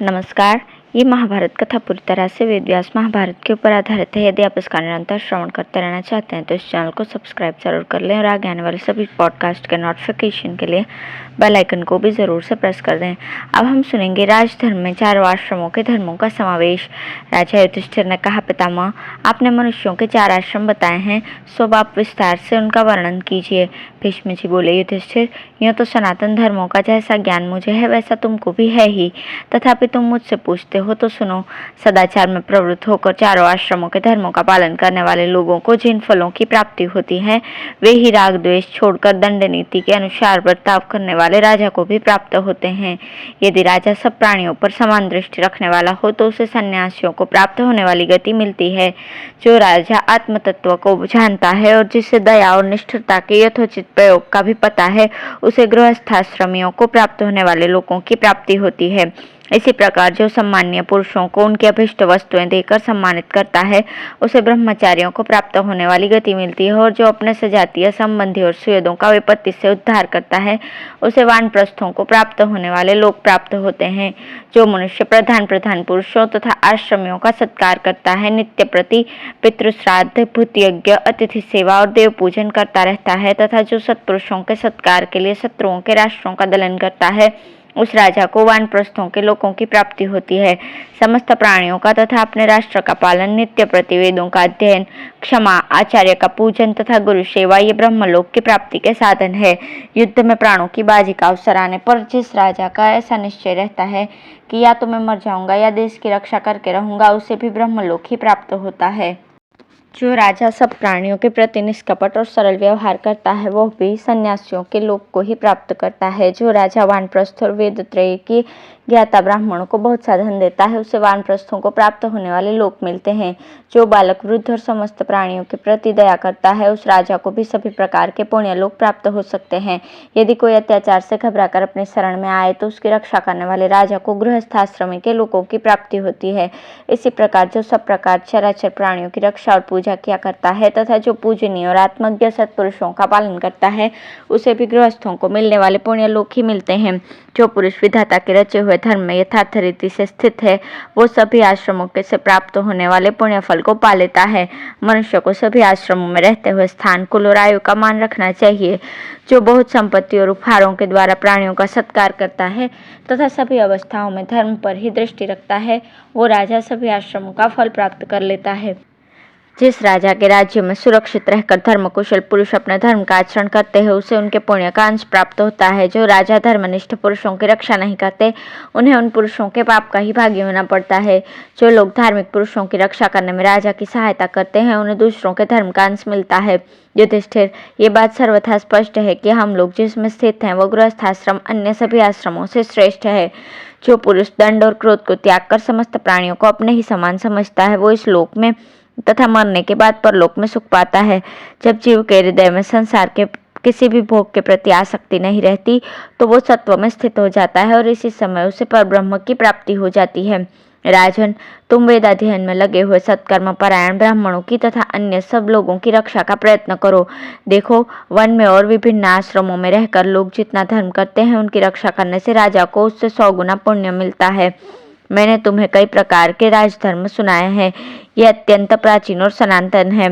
नमस्कार। ये महाभारत कथा पूरी तरह से वेद व्यास महाभारत के ऊपर आधारित है। यदि आप इसका निरंतर श्रवण करते रहना चाहते हैं तो इस चैनल को सब्सक्राइब जरूर कर लें और आगे आने वाले सभी पॉडकास्ट के नोटिफिकेशन के लिए बेल आइकन को भी ज़रूर से प्रेस कर दें। अब हम सुनेंगे राजधर्म में चारों आश्रमों के धर्मों का समावेश। राजा युधिष्ठिर ने कहा, पितामह, आपने मनुष्यों के 4 आश्रम बताए हैं, सो आप विस्तार से उनका वर्णन कीजिए। भीष्म जी बोले, युधिष्ठिर, यूँ तो सनातन धर्मों का जैसा ज्ञान मुझे है वैसा तुमको भी है ही, तथापि तुम मुझसे पूछते हो तो सुनो। सदाचार में प्रवृत्त होकर चारों आश्रमों के धर्मों का पालन करने वाले लोगों को जिन फलों की प्राप्ति होती है वे ही राग द्वेष छोड़कर दंड नीति के अनुसार बर्ताव करने वाले राजा को भी प्राप्त होते हैं। यदि राजा सब प्राणियों पर समान दृष्टि रखने वाला हो तो उसे सन्यासियों को प्राप्त होने वाली गति मिलती है। जो राजा आत्म तत्व को जानता है और जिसे दया और निष्ठुरता के यथोचित प्रयोग का भी पता है, उसे गृहस्थाश्रमियों को प्राप्त होने वाले लोगों की प्राप्ति होती है। इसी प्रकार जो सम्मानीय पुरुषों को उनकी अभिष्ट वस्तुएं देकर सम्मानित करता है, उसे ब्रह्मचारियों को प्राप्त होने वाली गति मिलती है, और जो अपने सजातीय संबंधी और सुहृदों का विपत्ति से उद्धार करता है, उसे वानप्रस्थों को प्राप्त होने वाले लोग प्राप्त होते हैं। जो मनुष्य प्रधान पुरुषों तथा आश्रमियों का सत्कार करता है, नित्य प्रति पितृश्राद्ध, भूतयज्ञ, अतिथि सेवा और देव पूजन करता रहता है, तथा जो सत्पुरुषों के सत्कार के लिए शत्रुओं के राष्ट्रों का दलन करता है, उस राजा को वानप्रस्थों के लोगों की प्राप्ति होती है। समस्त प्राणियों का तथा अपने राष्ट्र का पालन, नित्य प्रतिवेदों का अध्ययन, क्षमा, आचार्य का पूजन तथा गुरु सेवा ये ब्रह्मलोक की प्राप्ति के साधन है। युद्ध में प्राणों की बाजी का अवसर आने पर जिस राजा का ऐसा निश्चय रहता है कि या तो मैं मर जाऊंगा या देश की रक्षा करके रहूंगा, उसे भी ब्रह्मलोक ही प्राप्त होता है। जो राजा सब प्राणियों के प्रति निष्कपट और सरल व्यवहार करता है, वह भी सन्यासियों के लोक को ही प्राप्त करता है। जो राजा वानप्रस्थ और वेदत्रय की ज्ञाता ब्राह्मणों को बहुत सा धन देता है, उसे वानप्रस्थों को प्राप्त होने वाले लोक मिलते हैं। जो बालक, वृद्ध और समस्त प्राणियों के प्रति दया करता है, उस राजा को भी सभी प्रकार के पुण्य लोक प्राप्त हो सकते हैं। यदि कोई अत्याचार से घबराकर अपने शरण में आए तो उसकी रक्षा करने वाले राजा को गृहस्थाश्रमी के लोकों की प्राप्ति होती है। इसी प्रकार जो सब प्रकार चराचर प्राणियों की रक्षा और पूजा किया करता है तथा जो पूजनीय और आत्मज्ञ सत्पुरुषों का पालन करता है, उसे भी गृहस्थों को मिलने वाले पुण्य लोक ही मिलते हैं। जो पुरुष विधाता के रचे हुए धर्म में यथार्थ रीति से स्थित है, वो सभी आश्रमों के से प्राप्त होने वाले पुण्य फल को पा लेता है। मनुष्य को सभी आश्रमों में रहते हुए स्थान, कुल और आयु का मान रखना चाहिए। जो बहुत संपत्ति और उपहारों के द्वारा प्राणियों का सत्कार करता है तथा सभी अवस्थाओं में धर्म पर ही दृष्टि रखता है, वो राजा सभी आश्रमों का फल प्राप्त कर लेता है। जिस राजा के राज्य में सुरक्षित रहकर धर्मकुशल पुरुष अपने धर्म का आचरण करते हैं, उसे उनके पुण्य का अंश प्राप्त होता है। जो राजा धर्मनिष्ठ पुरुषों की रक्षा नहीं करते, उन्हें उन पुरुषों के पाप का ही भागी होना पड़ता है। जो लोग धार्मिक पुरुषों की रक्षा करने में राजा की सहायता करते हैं, उन्हें दूसरों के धर्म का अंश मिलता है। युधिष्ठिर, ये बात सर्वथा स्पष्ट है कि हम लोग जिसमें स्थित हैं, वह गृहस्थाश्रम अन्य सभी आश्रमों से श्रेष्ठ है। जो पुरुष दंड और क्रोध को त्याग कर समस्त प्राणियों को अपने ही समान समझता है, वो इस लोक में तथा मरने के बाद परलोक में सुख पाता है। जब जीव के हृदय में संसार के किसी भी भोग के प्रति आसक्ति नहीं रहती, तो वो सत्व में स्थित हो जाता है और इसी समय उसे परब्रह्म की प्राप्ति हो जाती है। राजन, तुम वेदाध्ययन में लगे हुए सत्कर्म परायण ब्राह्मणों की तथा अन्य सब लोगों की रक्षा का प्रयत्न करो। देखो, वन में और विभिन्न आश्रमों में रहकर लोग जितना धर्म करते हैं, उनकी रक्षा करने से राजा को उससे 100 गुना पुण्य मिलता है। मैंने तुम्हें कई प्रकार के राजधर्म सुनाए हैं, ये अत्यंत प्राचीन और सनातन है।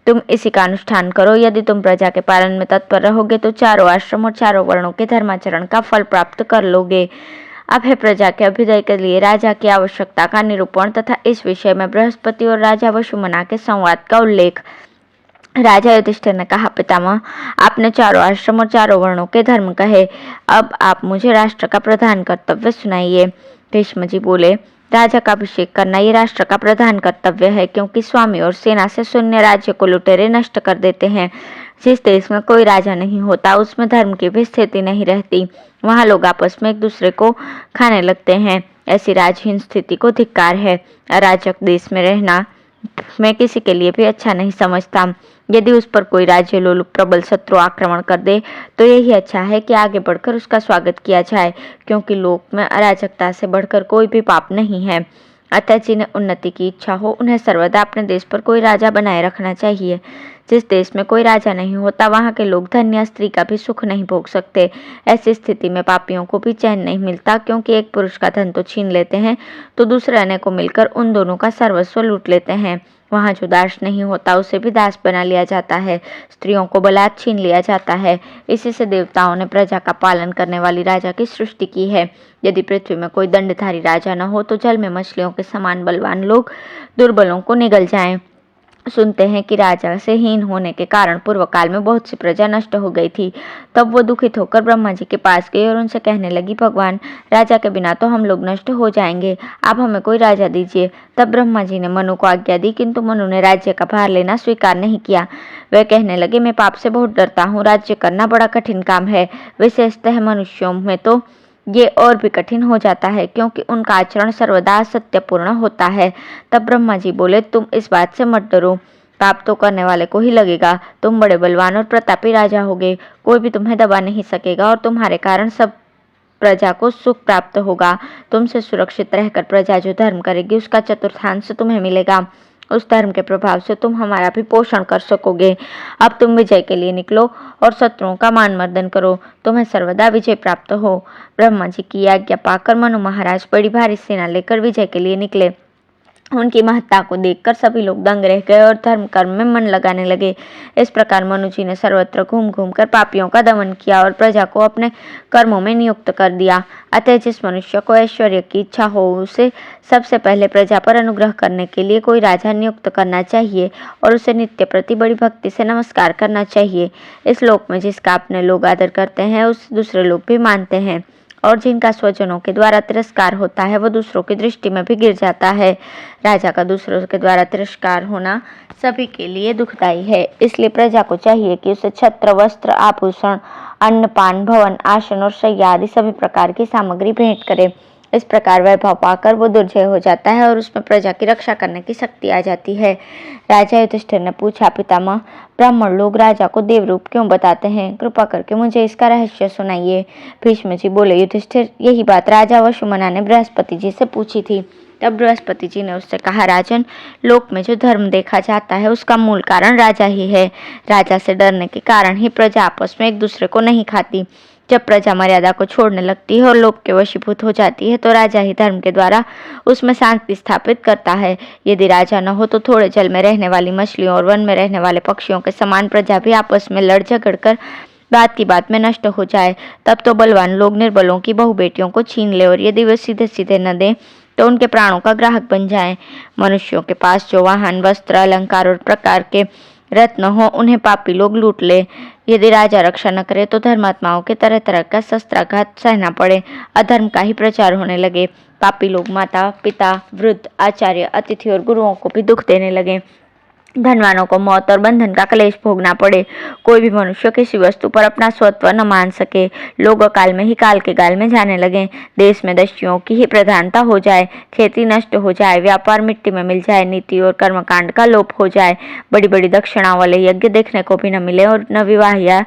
तुम इसी का अनुष्ठान करो। यदि तुम प्रजा के पालन में तत्पर रहोगे तो चारों आश्रम और चारों वर्णों के धर्माचरण का फल प्राप्त कर लोगे। अब है प्रजा के अभ्युदय के लिए राजा की आवश्यकता का निरूपण तथा इस विषय में बृहस्पति और राजा वसुमना के संवाद का उल्लेख। राजा युधिष्ठिर ने कहा, पितामह, आपने चारों आश्रम और चारों वर्णों के धर्म कहे, अब आप मुझे राष्ट्र का प्रधान कर्तव्य सुनाइए। भीष्म जी बोले, राजा का अभिषेक करना ये राष्ट्र का प्रधान कर्तव्य है, क्योंकि स्वामी और सेना से शून्य राज्य को लुटेरे नष्ट कर देते हैं। जिस देश में कोई राजा नहीं होता, उसमें धर्म की भी स्थिति नहीं रहती। वहाँ लोग आपस में एक दूसरे को खाने लगते हैं। ऐसी राजहीन स्थिति को धिक्कार है। अराजक देश में रहना मैं किसी के लिए भी अच्छा नहीं समझता। यदि उस पर कोई राज्य लोलुप प्रबल शत्रु आक्रमण कर दे, तो यही अच्छा है कि आगे बढ़कर उसका स्वागत किया जाए, क्योंकि लोक में अराजकता से बढ़कर कोई भी पाप नहीं है। अतः जिन्हें उन्नति की इच्छा हो, उन्हें सर्वदा अपने देश पर कोई राजा बनाए रखना चाहिए। जिस देश में कोई राजा नहीं होता वहाँ के लोग धन या स्त्री का भी सुख नहीं भोग सकते। ऐसी स्थिति में पापियों को भी चैन नहीं मिलता, क्योंकि एक पुरुष का धन तो छीन लेते हैं तो दूसरे अन्य को मिलकर उन दोनों का सर्वस्व लूट लेते हैं। वहाँ जो दास नहीं होता उसे भी दास बना लिया जाता है, स्त्रियों को बलात् छीन लिया जाता है। इसी से देवताओं ने प्रजा का पालन करने वाली राजा की सृष्टि की है। यदि पृथ्वी में कोई दंडधारी राजा न हो तो जल में मछलियों के समान बलवान लोग दुर्बलों को निगल जाएं। सुनते हैं कि राजा से हीन होने के कारण पूर्व काल में बहुत सी प्रजा नष्ट हो गई थी। तब वो दुखित होकर ब्रह्मा जी के पास गई और उनसे कहने लगी, भगवान, राजा के बिना तो हम लोग नष्ट हो जाएंगे, आप हमें कोई राजा दीजिए। तब ब्रह्मा जी ने मनु को आज्ञा दी, किंतु मनु ने राज्य का भार लेना स्वीकार नहीं किया। वह कहने लगे, मैं पाप से बहुत डरता हूँ, राज्य करना बड़ा कठिन काम है। विशेषतः मनुष्यों में तो ये और भी कठिन हो जाता है, क्योंकि उनका आचरण सर्वदा सत्यपूर्ण होता है। तब ब्रह्मा जी बोले, तुम इस बात से मत डरो, पाप तो करने वाले को ही लगेगा। तुम बड़े बलवान और प्रतापी राजा होगे, कोई भी तुम्हें दबा नहीं सकेगा और तुम्हारे कारण सब प्रजा को सुख प्राप्त होगा। तुमसे सुरक्षित रहकर प्रजा जो धर्म करेगी उसका चतुर्थांश तुम्हें मिलेगा। उस धर्म के प्रभाव से तुम हमारा भी पोषण कर सकोगे। अब तुम विजय के लिए निकलो और शत्रुओं का मान मर्दन करो, तुम्हें सर्वदा विजय प्राप्त हो। ब्रह्मा जी की आज्ञा पाकर मनु महाराज बड़ी भारी सेना लेकर विजय के लिए निकले। उनकी महत्ता को देखकर सभी लोग दंग रह गए और धर्म कर्म में मन लगाने लगे। इस प्रकार मनु जी ने सर्वत्र घूम घूम कर पापियों का दमन किया और प्रजा को अपने कर्मों में नियुक्त कर दिया। अतः जिस मनुष्य को ऐश्वर्य की इच्छा हो उसे सबसे पहले प्रजा पर अनुग्रह करने के लिए कोई राजा नियुक्त करना चाहिए और उसे नित्य प्रति बड़ी भक्ति से नमस्कार करना चाहिए। इस लोक में जिसका अपने लोग आदर करते हैं उस दूसरे लोग भी मानते हैं, और जिनका स्वजनों के द्वारा तिरस्कार होता है वह दूसरों की दृष्टि में भी गिर जाता है। राजा का दूसरों के द्वारा तिरस्कार होना सभी के लिए दुखदायी है, इसलिए प्रजा को चाहिए कि उसे छत्र, वस्त्र, आभूषण, अन्न, पान, भवन, आसन और शय्या आदि सभी प्रकार की सामग्री भेंट करे। इस प्रकार वैभव पाकर वो दुर्जय हो जाता है और उसमें प्रजा की रक्षा करने की शक्ति आ जाती है। राजा युधिष्ठिर ने पूछा, पितामह, ब्राह्मण लोग राजा को देव रूप क्यों बताते हैं? कृपा करके मुझे इसका रहस्य सुनाइए। भीष्म जी बोले, युधिष्ठिर, यही बात राजा वसुमना ने बृहस्पति जी से पूछी थी। तब बृहस्पति जी ने उससे कहा, राजन, लोक में जो धर्म देखा जाता है उसका मूल कारण राजा ही है। राजा से डरने के कारण ही प्रजा आपस में एक दूसरे को नहीं खाती। जब प्रजा मर्यादा को छोड़ने लगती है और लोभ के वशीभूत हो जाती है तो राजा ही धर्म के द्वारा उसमें शांति स्थापित करता है। यदि राजा न हो तो थोड़े जल में रहने वाली मछलियों और वन में रहने वाले पक्षियों के समान प्रजा भी आपस में लड़ झगड़ कर बात की बात में नष्ट हो जाए। तब तो बलवान लोग निर्बलों की बहु बेटियों को छीन ले और यदि वे सीधे सीधे न दें तो उनके प्राणों का ग्राहक बन जाएं। मनुष्यों के पास जो वाहन, वस्त्र, अलंकार और प्रकार के रत्न हो उन्हें पापी लोग लूट ले। यदि राजा रक्षा न करे तो धर्मात्माओं के तरह तरह का शस्त्राघात सहना पड़े, अधर्म का ही प्रचार होने लगे। पापी लोग माता, पिता, वृद्ध, आचार्य, अतिथि और गुरुओं को भी दुख देने लगे। धनवानों को मौत और बंधन का क्लेश भोगना पड़े। कोई भी मनुष्य किसी वस्तु पर अपना स्वत्व न मान सके। लोग अकाल में ही काल के गाल में जाने लगे। देश में दस्युओं की ही प्रधानता हो जाए, खेती नष्ट हो जाए, व्यापार मिट्टी में मिल जाए, नीति और कर्मकांड का लोप हो जाए, बड़ी बड़ी दक्षिणा वाले यज्ञ देखने को भी न मिले और न विवाह या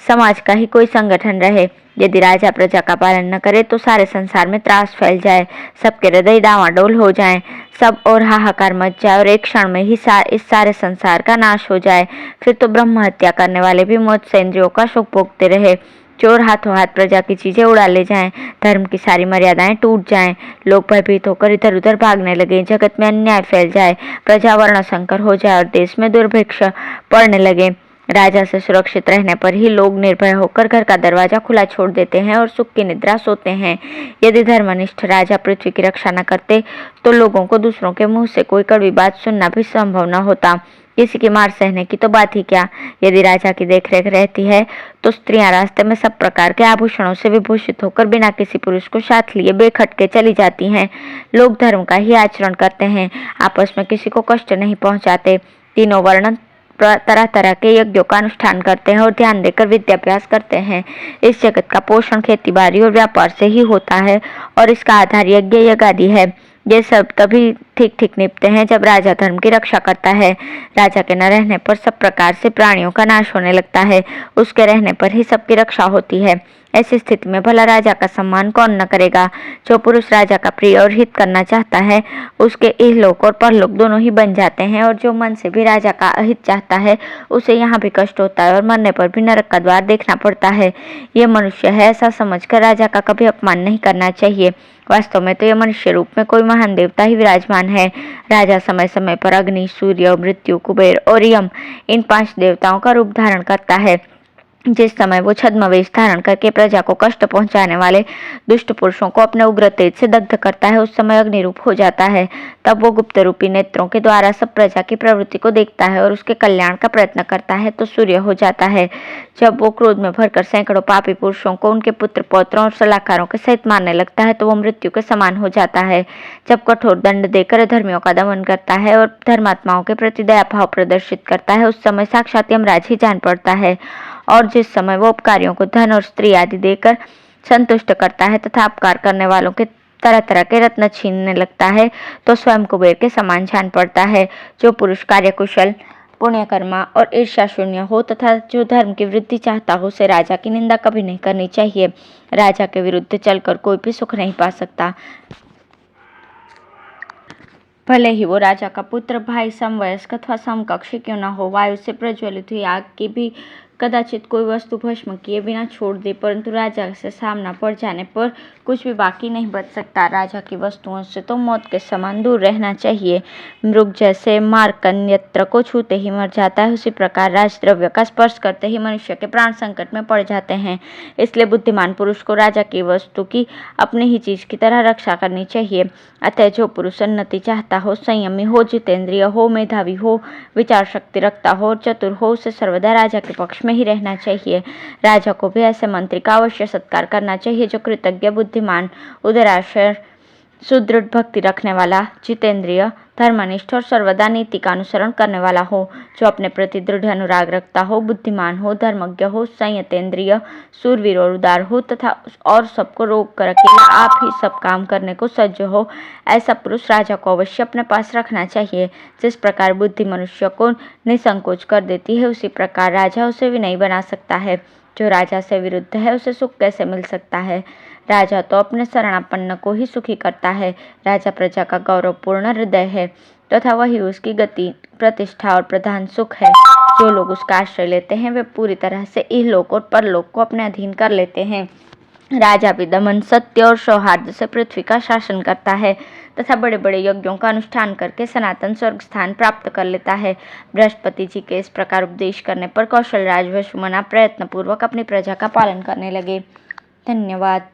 समाज का ही कोई संगठन रहे। यदि राजा प्रजा का पालन न करे तो सारे संसार में त्रास फैल जाए, सबके हृदय डावाडोल हो जाएं, सब और हाहाकार मच जाए और एक क्षण में ही इस सारे संसार का नाश हो जाए। फिर तो ब्रह्म हत्या करने वाले भी मौत से इंद्रियों का सुख भोगते रहे। चोर हाथों हाथ प्रजा की चीजें उड़ा ले जाएं, धर्म की सारी मर्यादाएं टूट जाएं, लोग भयभीत होकर इधर उधर भागने लगे, जगत में अन्याय फैल जाए, प्रजा वर्ण संकर हो जाए और देश में दुर्भिक्ष पड़ने लगे। राजा से सुरक्षित रहने पर ही लोग निर्भय होकर घर का दरवाजा खुला छोड़ देते हैं और सुख की निद्रा सोते हैं। यदि धर्मनिष्ठ राजा पृथ्वी की रक्षा न करते तो लोगों को दूसरों के मुंह से कोई कड़वी बात सुनना भी संभव न होता। किसी की मार सहने की तो बात ही क्या। यदि राजा की देखरेख रहती है तो स्त्रियां रास्ते में सब प्रकार के आभूषणों से विभूषित होकर बिना किसी पुरुष को साथ लिए बेखटके चली जाती हैं। लोग धर्म का ही आचरण करते हैं, आपस में किसी को कष्ट नहीं पहुंचाते। तीनों वर्ण तरह तरह के यज्ञों का अनुष्ठान करते हैं और ध्यान देकर विद्याभ्यास करते हैं। इस जगत का पोषण खेती बाड़ी और व्यापार से ही होता है और इसका आधार यज्ञ आदि है। ये सब तभी ठीक ठीक निपटते हैं जब राजा धर्म की रक्षा करता है। राजा के न रहने पर सब प्रकार से प्राणियों का नाश होने लगता है, उसके रहने पर ही सबकी रक्षा होती है। ऐसी स्थिति में भला राजा का सम्मान कौन न करेगा। जो पुरुष राजा का प्रिय और हित करना चाहता है उसके इहलोक और परलोक दोनों ही बन जाते हैं, और जो मन से भी राजा का अहित चाहता है उसे यहाँ भी कष्ट होता है और मरने पर भी नरक का द्वार देखना पड़ता है। ये मनुष्य है, ऐसा समझकर राजा का कभी अपमान नहीं करना चाहिए। वास्तव में तो यह मनुष्य रूप में कोई महान देवता ही विराजमान है। राजा समय समय पर अग्नि, सूर्य, मृत्यु, कुबेर और यम इन 5 देवताओं का रूप धारण करता है। जिस समय वो छद्मवेश धारण करके प्रजा को कष्ट पहुंचाने वाले दुष्ट पुरुषों को अपने उग्र तेज से दग्ध करता है, उस समय अग्नि रूप हो जाता है। तब वो गुप्त रूपी नेत्रों के द्वारा सब प्रजा की प्रवृत्ति को देखता है और उसके कल्याण का प्रयत्न करता है, तो सूर्य हो जाता है। जब वो क्रोध में भरकर सैकड़ों पापी पुरुषों को उनके पुत्र पौत्रों और सलाहकारों के सहित मारने लगता है, तो वो मृत्यु के समान हो जाता है। जब कठोर दंड देकर धर्मियों का दमन करता है और धर्मात्माओं के प्रति दया भाव प्रदर्शित करता है, उस समय साक्षात यमराज ही जान पड़ता है। और जिस समय वो उपकारियों को धन और स्त्री आदि देकर संतुष्ट करता है तथा अपकार करने वालों के तरह तरह के रत्न छीनने लगता है, तो स्वयं कुबेर के समान जान पड़ता है। जो पुरुष कार्यकुशल, पुण्यकर्मा और ईर्ष्या शून्य हो तथा जो धर्म की वृद्धि चाहता हो, उसे राजा की निंदा कभी नहीं करनी चाहिए। राजा के विरुद्ध चलकर कोई भी सुख नहीं पा सकता, भले ही वो राजा का पुत्र, भाई, समवयस्क अथवा समकक्ष क्यों न हो। वायु से प्रज्वलित हुई आग की भी कदाचित कोई वस्तु भस्म किए बिना छोड़ दे, परंतु राजा से सामना पड़ जाने पर कुछ भी बाकी नहीं बच सकता। राजा की वस्तुओं से तो मौत के समान दूर रहना चाहिए। मृग जैसे मार्कन्यत्र को छूते ही मर जाता है, उसी प्रकार राजद्रव्य का स्पर्श करते ही मनुष्य के प्राण संकट में पड़ जाते हैं। इसलिए बुद्धिमान पुरुष को राजा की वस्तु की अपनी ही चीज की तरह रक्षा करनी चाहिए। अतः जो पुरुष उन्नति चाहता हो, संयमी हो, जितेंद्रिय हो, मेधावी हो, विचार शक्ति रखता हो और चतुर हो, उसे सर्वदा राजा के पक्ष में ही रहना चाहिए। राजा को भी ऐसे मंत्री का अवश्य सत्कार करना चाहिए जो कृतज्ञ, बुद्धिमान, उदाराशय, सुदृढ़ भक्ति रखने वाला, जितेंद्रिय, धर्मनिष्ठ और सर्वदा नीति का अनुसरण करने वाला हो, जो अपने प्रति दृढ़ अनुराग रखता हो, बुद्धिमान हो, धर्मज्ञ हो, संयतेंद्रिय, सूरवीर और उदार हो तथा और सबको रोक कर अकेला आप ही सब काम करने को सज्ज हो। ऐसा पुरुष राजा को अवश्य अपने पास रखना चाहिए। जिस प्रकार बुद्धि मनुष्य को निसंकोच कर देती है, उसी प्रकार राजा उसे विनयी बना सकता है। जो राजा से विरुद्ध है, उसे सुख कैसे मिल सकता है। राजा तो अपने शरणापन्न को ही सुखी करता है। राजा प्रजा का गौरवपूर्ण हृदय है तथा वही उसकी गति, प्रतिष्ठा और प्रधान सुख है। जो लोग उसका आश्रय लेते हैं वे पूरी तरह से इहलोक और परलोक को अपने अधीन कर लेते हैं। राजा भी दमन, सत्य और सौहार्द से पृथ्वी का शासन करता है तथा बड़े बड़े यज्ञों का अनुष्ठान करके सनातन स्वर्ग स्थान प्राप्त कर लेता है। बृहस्पति जी के इस प्रकार उपदेश करने पर कौशल राज वसुमना प्रयत्न पूर्वक अपनी प्रजा का पालन करने लगे। धन्यवाद।